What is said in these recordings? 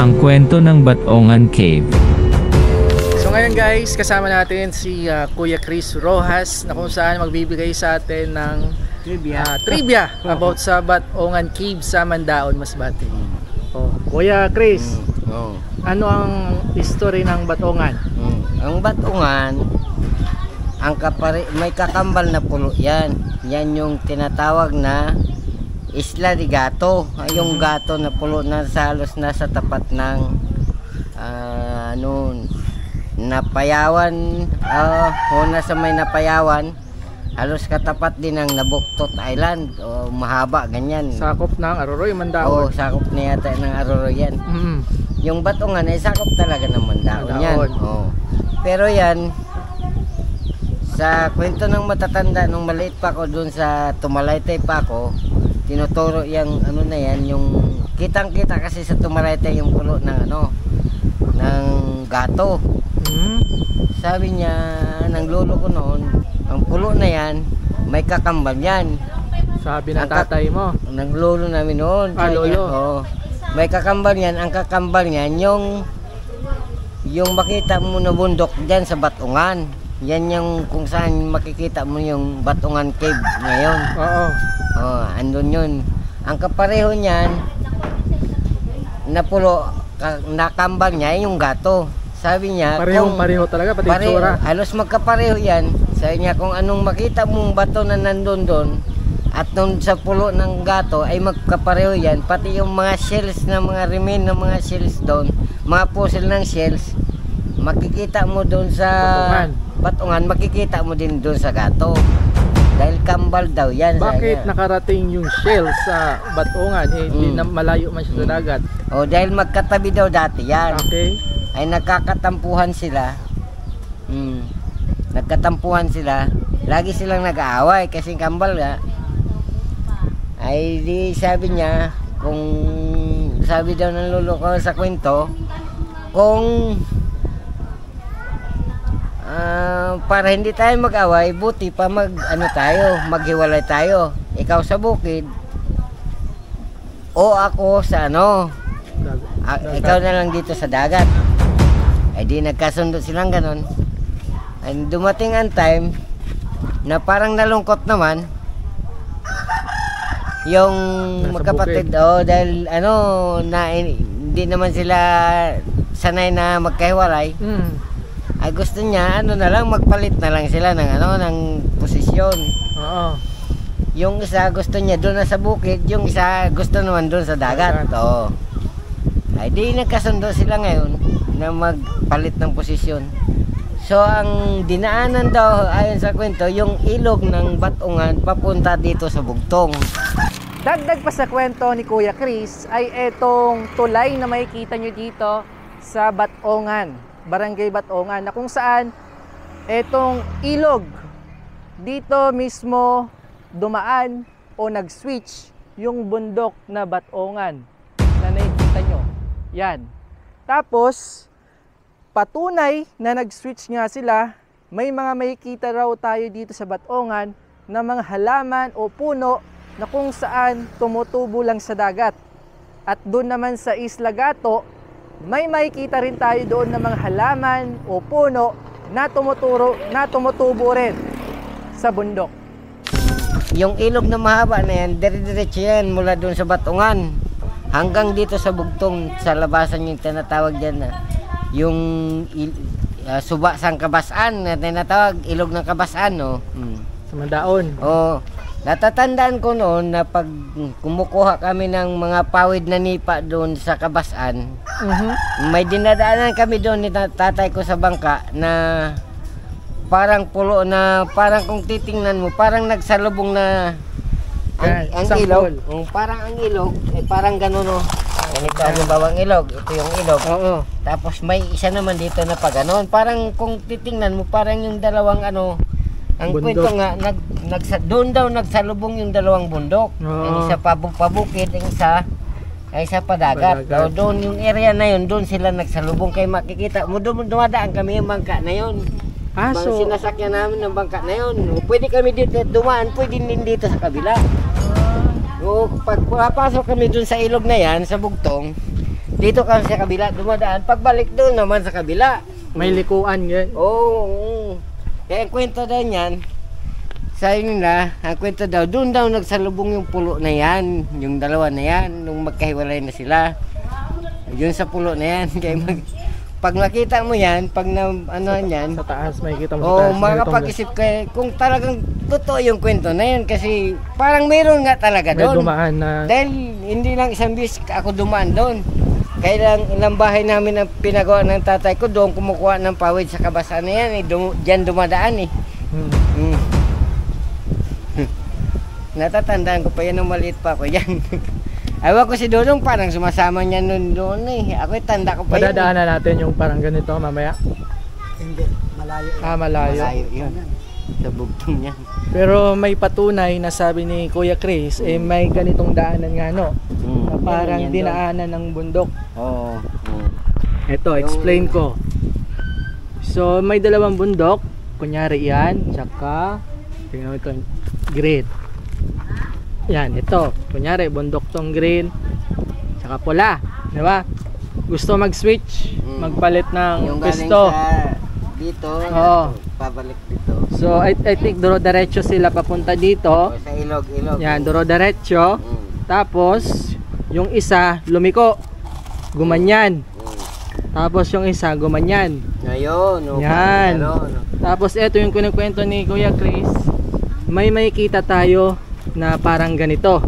Ang kwento ng Batongan Cave. So ngayon guys, kasama natin si Kuya Chris Rojas na kung saan magbibigay sa atin ng trivia about sa Batongan Cave sa Mandaon, Masbate. Kuya Chris, ano ang history ng Batongan? Ang Batongan, may kakambal na pulo yan. Yan yung tinatawag na Isla de Gato. Yung gato na pulo na halos nasa tapat ng Napayawan, nasa may Napayawan, halos katapat din ng Nabuktot Island, mahaba ganyan. Sakop ng Aroroy, Mandaon. Sakop na yata ng Aroroy yan. Yung Batongan ay sakop talaga ng Mandaon yan. Pero yan, sa kwento ng matatanda, nung maliit pa ako doon sa Tumalaytay pa ako, tinuturo yung na yan, yung kitang-kita kasi sa Tumalaytay yung pulo ng ng gato. Sabi niya ng lolo ko noon, ang pulo na yan, may kakambal yan. Sabi ng tatay mo? Ng lolo namin noon. Lolo? May kakambal yan, ang kakambal yan, yung makita mo na bundok dyan sa Batongan. Yan yung kung saan makikita mo yung Batongan Cave ngayon. Andun yun. Ang kapareho niyan na pulo, nakambal niya yung gato. Sabi niya, pareho talaga, pati itsura. Halos magkapareho yan. Sabi niya, kung anong makita mong bato na nandun doon at doon sa pulo ng gato ay magkapareho yan. Pati yung mga shells na mga remain ng mga shells doon, mga puzzle ng shells, makikita mo doon sa Batongan, makikita mo din doon sa gato. Dahil kambal daw yan. Bakit nakarating yung shell sa Batongan? Hindi na malayo man siya sa dagat. Dahil magkatabi daw dati yan. Okay. Ay nagkakatampuhan sila. Nagkatampuhan sila. Lagi silang nag-aaway kasi kambal nga. Ay di sabi niya, sabi daw ng lolo ko sa kwento, kung para hindi tayo mag-away, buti pa maghiwalay tayo. Ikaw sa bukid, o ako sa ikaw na lang dito sa dagat. Ay di nagkasundo silang ganon. Ay dumating ang time na parang nalungkot naman yung magkapatid. Dahil hindi naman sila sanay na magkahiwalay. Ay gusto niya magpalit na lang sila ng posisyon. Yung isa gusto niya doon na sa bukid, yung isa gusto naman doon sa dagat. Ay di nagkasundo sila ngayon na magpalit ng posisyon. So ang dinaanan daw ayon sa kwento, yung ilog ng Batongan papunta dito sa Bugtong. Dagdag pa sa kwento ni Kuya Chris ay etong tulay na makikita nyo dito sa Batongan, Barangay Batongan, na kung saan etong ilog dito mismo dumaan o nag-switch yung bundok na Batongan na nakikita nyo. Yan. Tapos patunay na nag-switch nga sila, may mga makikita raw tayo dito sa Batongan na mga halaman o puno na kung saan tumutubo lang sa dagat. At doon naman sa Isla Gato, may makikita rin tayo doon ng mga halaman o puno na tumutubo rin sa bundok. Yung ilog na mahaba na yan, dire-diretso yan mula doon sa Batongan hanggang dito sa Bugtong, sa labasan yung tinatawag dyan na yung suba sang Kabasan na tinatawag, ilog ng Kabasan, sa Mandaon. Natatandaan ko noon na pag kumukuha kami ng mga pawid na nipa doon sa Kabasan, may dinadaanan kami doon ni tatay ko sa bangka na parang pulo na, parang kung titingnan mo, parang nagsalubong na ang ilog. Parang ang ilog, parang gano'n ganito ang bawang ilog, ito yung ilog. Tapos may isa naman dito na pa gano'n. Parang kung titingnan mo, parang yung dalawang ang kwento nga, doon daw nagsalubong yung dalawang bundok. Ang isa pabukid, ang isa ay sa padagat. Doon yung area na yun, doon sila nagsalubong. Kaya makikita mo, dumadaan kami yung bangka na yun. So sinasakyan namin ng bangka na yun. Pwede kami dito dumaan, pwede din dito sa kabila. Pag papasok kami doon sa ilog na yan, sa Bugtong, Dito kami sa kabila dumadaan, pagbalik doon naman sa kabila. May likuan yan. Oo. Kaya ang kwento daw niyan, sabi nila, ang kwento daw, doon daw nagsalubong yung pulo na yan, yung dalawa na yan, nung magkahiwalay na sila. Yun sa pulo na yan. Kaya pag nakita mo yan, pag na, ano yan, Sa taas, may kita mo oh, makapag-isip ka kung talagang totoo yung kwento na yan kasi parang mayroon nga talaga may doon. dumaan na. Dahil hindi lang isang bis ako dumaan doon. Kaya lang ilang bahay namin ang pinagawa ng tatay ko doon kumukuha ng pawid sa kabasan na yan. Diyan dumadaan eh. Mm. Natatandaan ko pa yan nung maliit pa ako yan. Ewan ko si Dodong parang sumasama niya nun doon eh. Ako'y tanda ko pa yun. Madadaanan natin yung parang ganito mamaya. Hindi, malayo. Malayo. Malayo yun. Sa bugtong niya. Pero may patunay na sabi ni Kuya Chris, may ganitong daanan nga no. Na parang yan dinaanan ng bundok. Oo. Ito, explain ko. So, may dalawang bundok. Kunyari yan, tsaka, tingnan mo ito, green. Yan, ito. Kunyari, bundok tong green, tsaka pula. Diba? Gusto mag-switch, magpalit ng yung pisto. Dito, Oo. pabalik dito. So, I think duro-diretso sila papunta dito. Sa ilog. Yan, duro-diretso. Tapos, yung isa, lumiko. Gumanyan. Tapos, yung isa, gumanyan. Ngayon, Yan. Tapos, ito yung kinikwento ni Kuya Chris. May makikita tayo na parang ganito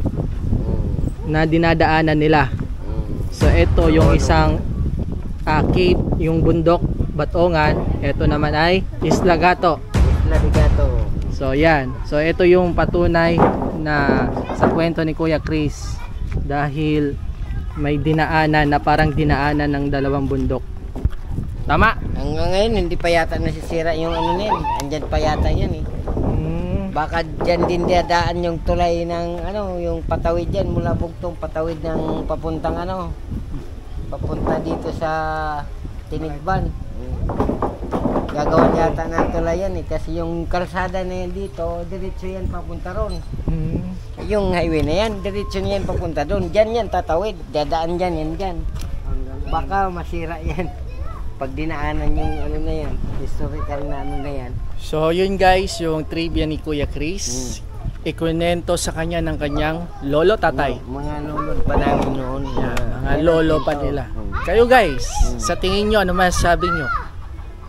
na dinadaanan nila. So ito yung isang cave, yung bundok Batongan. Ito naman ay Isla Gato. So yan. So ito yung patunay na sa kwento ni Kuya Chris dahil may dinaanan na parang dinaanan ng dalawang bundok. Tama? Hanggang ngayon hindi pa yata nasisira yung ano na yan. Andyan pa yata yan eh. Baka dyan din dadaan yung tulay ng ano, yung patawid dyan mula Bugtong, patawid ng papuntang ano, papunta dito sa Tinigban. Gagawan yata ng tulay yan eh, kasi yung kalsada na yan dito, diretso yan papunta ron. Yung highway na yan, diretso yan papunta doon. Dyan yan tatawid, dadaan dyan yan dyan. Baka masira yan pag dinaanan yung ano na yan, historical na ano na yan. So yun guys, yung trivia ni Kuya Chris. Ikunento sa kanya ng kanyang lolo tatay. Mga lolo pa namin noon. Mga lolo pa nila. Kayo guys, sa tingin nyo, ano masasabi nyo?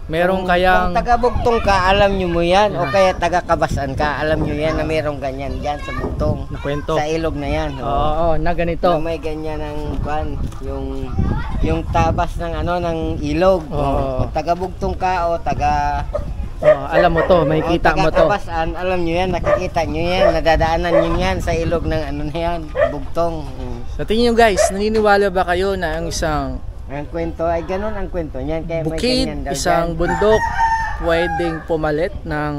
Meron kayang... Kung taga-Bugtong ka, alam nyo mo yan. O kaya taga-Kabasan ka, alam nyo yan na merong ganyan dyan sa Bugtong. Na kwento. Sa ilog na yan. Oo, na ganito. Na may ganyan ng pan, yung tabas ng ano ng ilog. Kung taga-Bugtong ka o alam mo to, may kita mo to. Taga-Kabasan, alam nyo yan, nakikita nyo yan, nadadaanan nyo yan sa ilog ng ano na yan, Bugtong. Sa tingin nyo guys, naniniwala ba kayo na ang isang ang kwento ay ganun ang kwento niyan, kaya may bukid, ganyan daw isang dyan. bundok pwedeng pumalit ng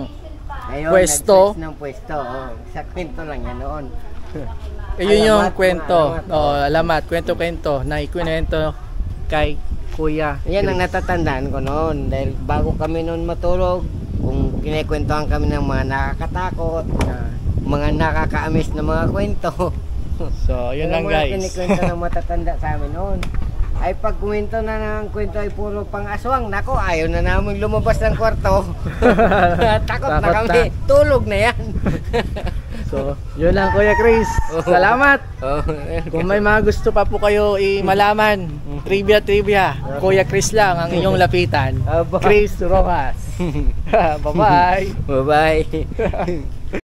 Ayun, pwesto? ng pwesto. Sa kwento lang yan noon. Yun yung Alamat, kwento. alamat. Alamat, kwento-kwento na ikwento kay Kuya. Yan ang natatandaan ko noon dahil bago kami noon matulog, kung kinikwentuhan kami ng mga nakakatakot, mga nakakaamis na mga kwento. So, yun lang guys. Kinikwento ng matatanda sa amin noon. Ay pag kwento na ng kwento ay puro pang-aswang, nako ayaw na namin lumabas ng kwarto. Takot na kami, tulog na yan. So, yun lang Kuya Chris. Salamat. Kung may mga gusto pa po kayo malaman, trivia, Kuya Chris lang ang inyong lapitan. Chris Rojas. Bye-bye. Bye-bye.